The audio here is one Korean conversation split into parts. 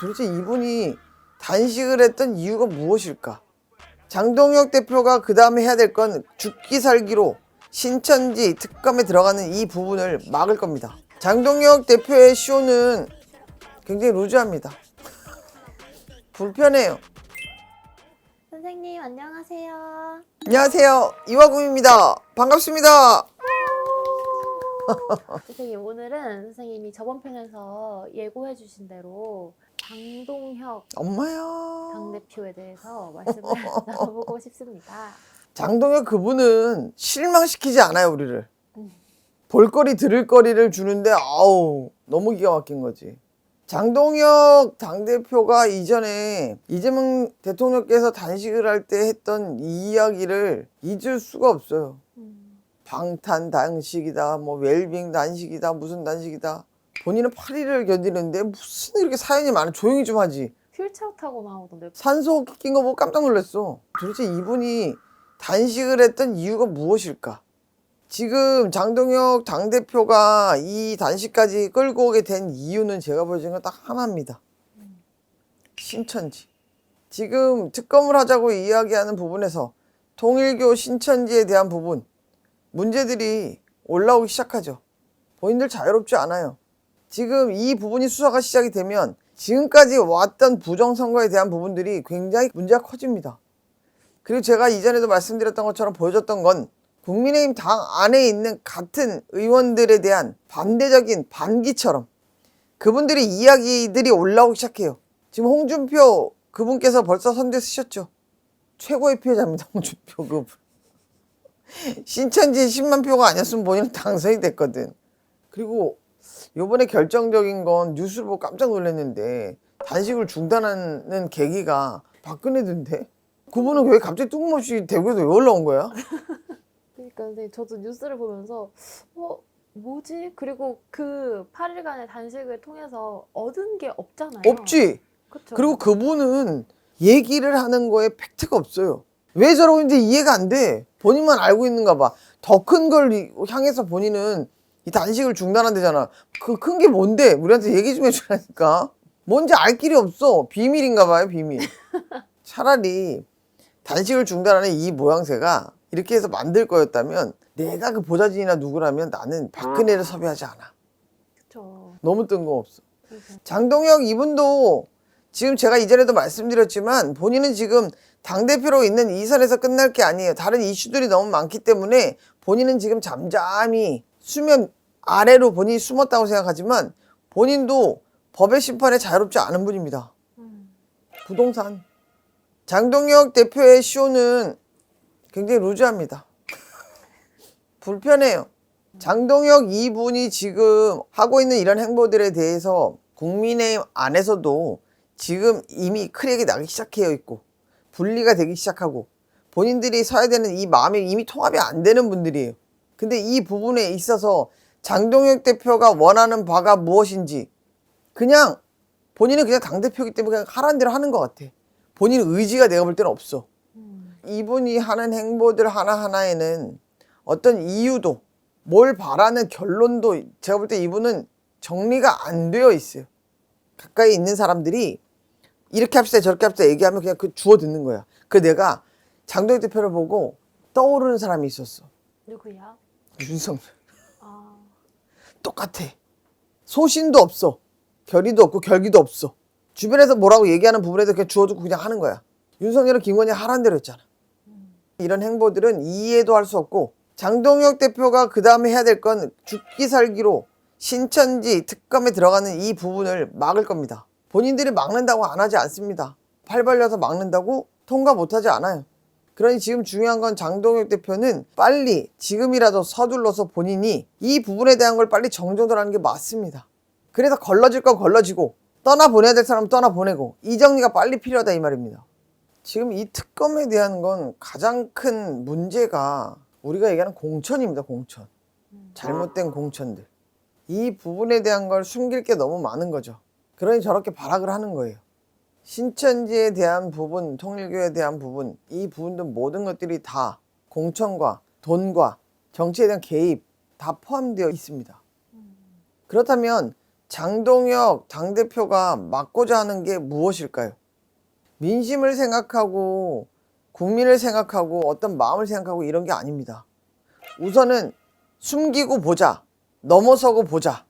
도대체 이분이 단식을 했던 이유가 무엇일까? 장동혁 대표가 그 다음에 해야 될 건 죽기 살기로 신천지 특검에 들어가는 이 부분을 막을 겁니다. 장동혁 대표의 쇼는 굉장히 루즈합니다. 불편해요. 선생님 안녕하세요. 안녕하세요. 이화금입니다. 반갑습니다. 선생님 오늘은 선생님이 저번 편에서 예고해 주신 대로 장동혁 엄마야. 당대표에 대해서 말씀을 나눠보고 싶습니다. 장동혁 그분은 실망시키지 않아요, 우리를. 볼거리 들을 거리를 주는데 아우 너무 기가 막힌 거지. 장동혁 당대표가 이전에 이재명 대통령께서 단식을 할 때 했던 이 이야기를 잊을 수가 없어요. 방탄 단식이다, 뭐 웰빙 단식이다, 무슨 단식이다. 본인은 8일을 견디는데 무슨 이렇게 사연이 많아. 조용히 좀 하지. 휠체어 타고 나오던데. 산소 낀 거 보고 깜짝 놀랐어. 도대체 이분이 단식을 했던 이유가 무엇일까? 지금 장동혁 당대표가 이 단식까지 끌고 오게 된 이유는 제가 보여준 건 딱 하나입니다. 신천지. 지금 특검을 하자고 이야기하는 부분에서 통일교 신천지에 대한 부분, 문제들이 올라오기 시작하죠. 본인들 자유롭지 않아요. 지금 이 부분이 수사가 시작이 되면 지금까지 왔던 부정선거에 대한 부분들이 굉장히 문제가 커집니다. 그리고 제가 이전에도 말씀드렸던 것처럼 보여줬던 건 국민의힘 당 안에 있는 같은 의원들에 대한 반대적인 반기처럼 그분들의 이야기들이 올라오기 시작해요. 지금 홍준표 그분께서 벌써 선대 쓰셨죠. 최고의 피해자입니다. 홍준표 그분. 신천지 10만 표가 아니었으면 본인은 당선이 됐거든. 그리고 요번에 결정적인 건 뉴스를 보고 깜짝 놀랐는데 단식을 중단하는 계기가 박근혜던데? 그분은 왜 갑자기 뜬금없이 대구에서 왜 올라온 거야? 그러니까 선생님 저도 뉴스를 보면서 뭐지? 그리고 그 8일간의 단식을 통해서 얻은 게 없잖아요. 없지. 그쵸? 그리고 그분은 얘기를 하는 거에 팩트가 없어요. 왜 저러고 있는지 이해가 안 돼. 본인만 알고 있는가 봐. 더 큰 걸 향해서 본인은 이 단식을 중단한대잖아. 그 큰 게 뭔데? 우리한테 얘기 좀 해주라니까. 뭔지 알 길이 없어. 비밀인가 봐요, 비밀. 차라리 단식을 중단하는 이 모양새가 이렇게 해서 만들 거였다면 내가 그 보좌진이나 누구라면 나는 박근혜를 섭외하지 않아. 그쵸. 너무 뜬금없어. 장동혁 이분도 지금 제가 이전에도 말씀드렸지만 본인은 지금 당대표로 있는 이 선에서 끝날 게 아니에요. 다른 이슈들이 너무 많기 때문에 본인은 지금 잠잠히 수면 아래로 본인이 숨었다고 생각하지만 본인도 법의 심판에 자유롭지 않은 분입니다. 부동산. 장동혁 대표의 쇼는 굉장히 루즈합니다. 불편해요. 장동혁 이분이 지금 하고 있는 이런 행보들에 대해서 국민의힘 안에서도 지금 이미 크랙이 나기 시작해 있고 분리가 되기 시작하고 본인들이 서야 되는 이 마음이 이미 통합이 안 되는 분들이에요. 근데 이 부분에 있어서 장동혁 대표가 원하는 바가 무엇인지 그냥 본인은 그냥 당대표이기 때문에 그냥 하라는 대로 하는 것 같아. 본인 의지가 내가 볼 때는 없어. 이분이 하는 행보들 하나하나에는 어떤 이유도 뭘 바라는 결론도 제가 볼 때 이분은 정리가 안 되어 있어요. 가까이 있는 사람들이 이렇게 합시다 저렇게 합시다 얘기하면 그냥 그 주워 듣는 거야. 그 내가 장동혁 대표를 보고 떠오르는 사람이 있었어. 누구야? 윤석열. 아, 똑같아. 소신도 없어. 결의도 없고 결기도 없어. 주변에서 뭐라고 얘기하는 부분에도 그냥 주워 듣고 그냥 하는 거야. 윤석열은 김건희 하라는 대로 했잖아. 이런 행보들은 이해도 할 수 없고 장동혁 대표가 그 다음에 해야 될 건 죽기 살기로 신천지 특검에 들어가는 이 부분을 막을 겁니다. 본인들이 막는다고 안 하지 않습니다. 팔 벌려서 막는다고 통과 못하지 않아요. 그러니 지금 중요한 건 장동혁 대표는 빨리 지금이라도 서둘러서 본인이 이 부분에 대한 걸 빨리 정정을 하는 게 맞습니다. 그래서 걸러질 건 걸러지고 떠나보내야 될 사람은 떠나보내고 이 정리가 빨리 필요하다 이 말입니다. 지금 이 특검에 대한 건 가장 큰 문제가 우리가 얘기하는 공천입니다. 공천. 잘못된 공천들. 이 부분에 대한 걸 숨길 게 너무 많은 거죠. 그러니 저렇게 발악을 하는 거예요. 신천지에 대한 부분, 통일교에 대한 부분, 이 부분들 모든 것들이 다 공천과 돈과 정치에 대한 개입 다 포함되어 있습니다. 그렇다면 장동혁 당대표가 막고자 하는 게 무엇일까요? 민심을 생각하고 국민을 생각하고 어떤 마음을 생각하고 이런 게 아닙니다. 우선은 숨기고 보자. 넘어서고 보자.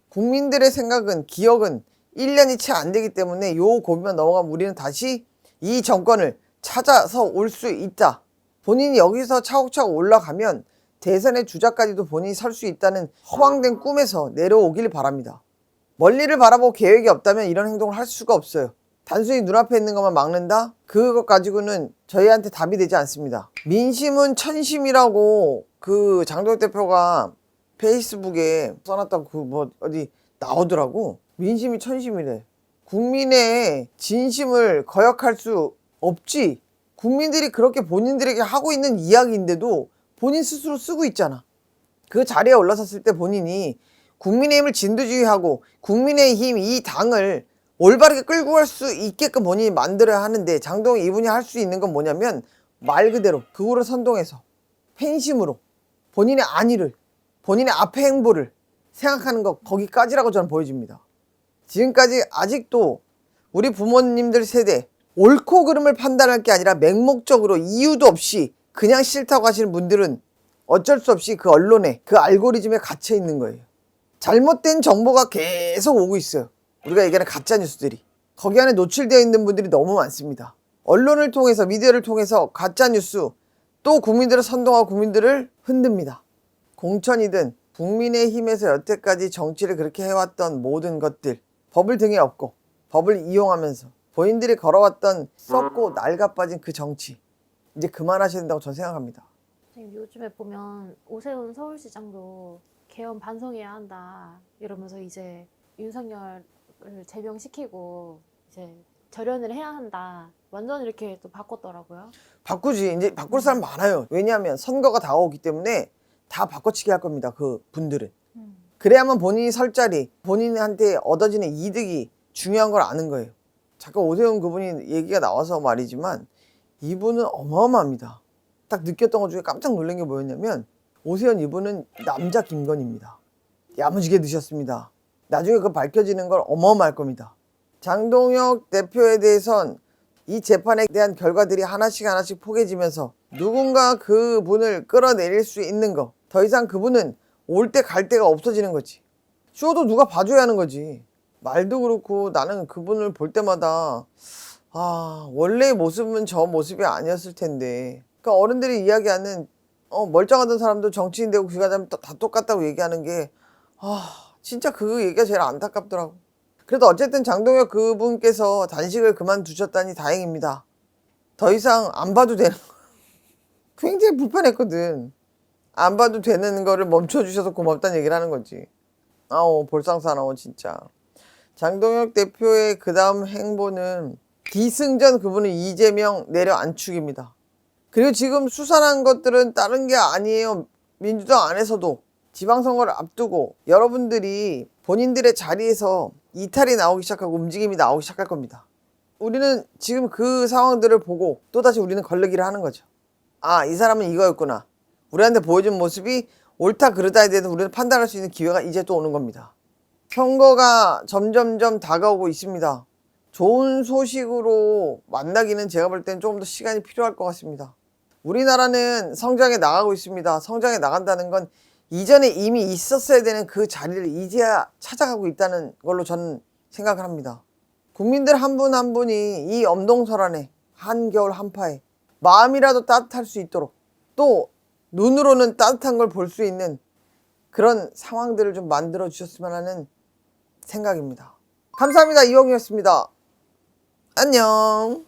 국민들의 생각은 기억은 1년이 채 안 되기 때문에 요 고비만 넘어가면 우리는 다시 이 정권을 찾아서 올 수 있다. 본인이 여기서 차곡차곡 올라가면 대선의 주자까지도 본인이 설 수 있다는 허황된 꿈에서 내려오길 바랍니다. 멀리를 바라보고 계획이 없다면 이런 행동을 할 수가 없어요. 단순히 눈앞에 있는 것만 막는다? 그것 가지고는 저희한테 답이 되지 않습니다. 민심은 천심이라고 그 장동혁 대표가 페이스북에 써놨다고 어디 나오더라고. 민심이 천심이래. 국민의 진심을 거역할 수 없지. 국민들이 그렇게 본인들에게 하고 있는 이야기인데도 본인 스스로 쓰고 있잖아. 그 자리에 올라섰을 때 본인이 국민의힘을 진두지휘하고 국민의힘 이 당을 올바르게 끌고 갈 수 있게끔 본인이 만들어야 하는데 장동혁 이분이 할 수 있는 건 뭐냐면 말 그대로 극우를 선동해서 팬심으로 본인의 안위를 본인의 앞의 행보를 생각하는 것 거기까지라고 저는 보여집니다. 지금까지 아직도 우리 부모님들 세대 옳고 그름을 판단할 게 아니라 맹목적으로 이유도 없이 그냥 싫다고 하시는 분들은 어쩔 수 없이 그 언론에 그 알고리즘에 갇혀 있는 거예요. 잘못된 정보가 계속 오고 있어요. 우리가 얘기하는 가짜 뉴스들이. 거기 안에 노출되어 있는 분들이 너무 많습니다. 언론을 통해서 미디어를 통해서 가짜 뉴스 또 국민들을 선동하고 국민들을 흔듭니다. 공천이든 국민의힘에서 여태까지 정치를 그렇게 해왔던 모든 것들 법을 등에 업고 법을 이용하면서 본인들이 걸어왔던 썩고 낡아빠진 그 정치 이제 그만하셔야 된다고 저는 생각합니다. 요즘에 보면 오세훈 서울시장도 개헌 반성해야 한다 이러면서 이제 윤석열을 제명시키고 이제 절연을 해야 한다 완전 이렇게 또 바꿨더라고요. 바꾸지. 이제 바꿀 사람 많아요. 왜냐하면 선거가 다가오기 때문에 다 바꿔치기 할 겁니다. 그 분들은. 그래야만 본인이 설 자리, 본인한테 얻어지는 이득이 중요한 걸 아는 거예요. 잠깐 오세훈 그분이 얘기가 나와서 말이지만 이분은 어마어마합니다. 딱 느꼈던 것 중에 깜짝 놀란 게 뭐였냐면 오세훈 이분은 남자 김건희입니다. 야무지게 드셨습니다. 나중에 그거 밝혀지는 걸 어마어마할 겁니다. 장동혁 대표에 대해선 이 재판에 대한 결과들이 하나씩 포개지면서 누군가 그분을 끌어내릴 수 있는 거 더 이상 그분은 올 때 갈 데가 없어지는 거지. 쇼도 누가 봐줘야 하는 거지. 말도 그렇고 나는 그분을 볼 때마다 원래의 모습은 저 모습이 아니었을 텐데 그러니까 어른들이 이야기하는 멀쩡하던 사람도 정치인 되고 귀가 되면 다 똑같다고 얘기하는 게 진짜 그 얘기가 제일 안타깝더라고. 그래도 어쨌든 장동혁 그분께서 단식을 그만두셨다니 다행입니다. 더 이상 안 봐도 되는 거 굉장히 불편했거든. 안 봐도 되는 거를 멈춰주셔서 고맙다는 얘기를 하는 거지. 볼상사나워 진짜. 장동혁 대표의 그 다음 행보는 기승전 그분은 이재명 내려앉축입니다. 그리고 지금 수산한 것들은 다른 게 아니에요. 민주당 안에서도 지방선거를 앞두고 여러분들이 본인들의 자리에서 이탈이 나오기 시작하고 움직임이 나오기 시작할 겁니다. 우리는 지금 그 상황들을 보고 또다시 우리는 걸르기를 하는 거죠. 이 사람은 이거였구나. 우리한테 보여준 모습이 옳다 그르다에 대해서 우리는 판단할 수 있는 기회가 이제 또 오는 겁니다. 선거가 점점점 다가오고 있습니다. 좋은 소식으로 만나기는 제가 볼 때는 조금 더 시간이 필요할 것 같습니다. 우리나라는 성장해 나가고 있습니다. 성장해 나간다는 건 이전에 이미 있었어야 되는 그 자리를 이제야 찾아가고 있다는 걸로 저는 생각을 합니다. 국민들 한 분 한 분이 이 엄동설안에 한겨울 한파에 마음이라도 따뜻할 수 있도록 또 눈으로는 따뜻한 걸 볼 수 있는 그런 상황들을 좀 만들어 주셨으면 하는 생각입니다. 감사합니다. 이용이었습니다. 안녕.